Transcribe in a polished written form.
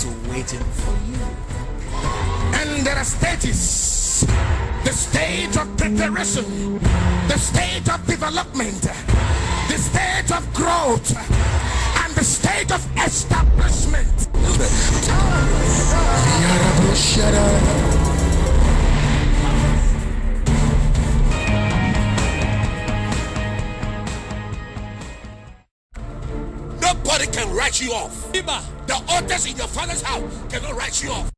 is waiting for you. And there are stages. The stage of preparation, the stage of development, the stage of growth, and the stage of establishment. Nobody can write you off. The authors in your father's house cannot write you off.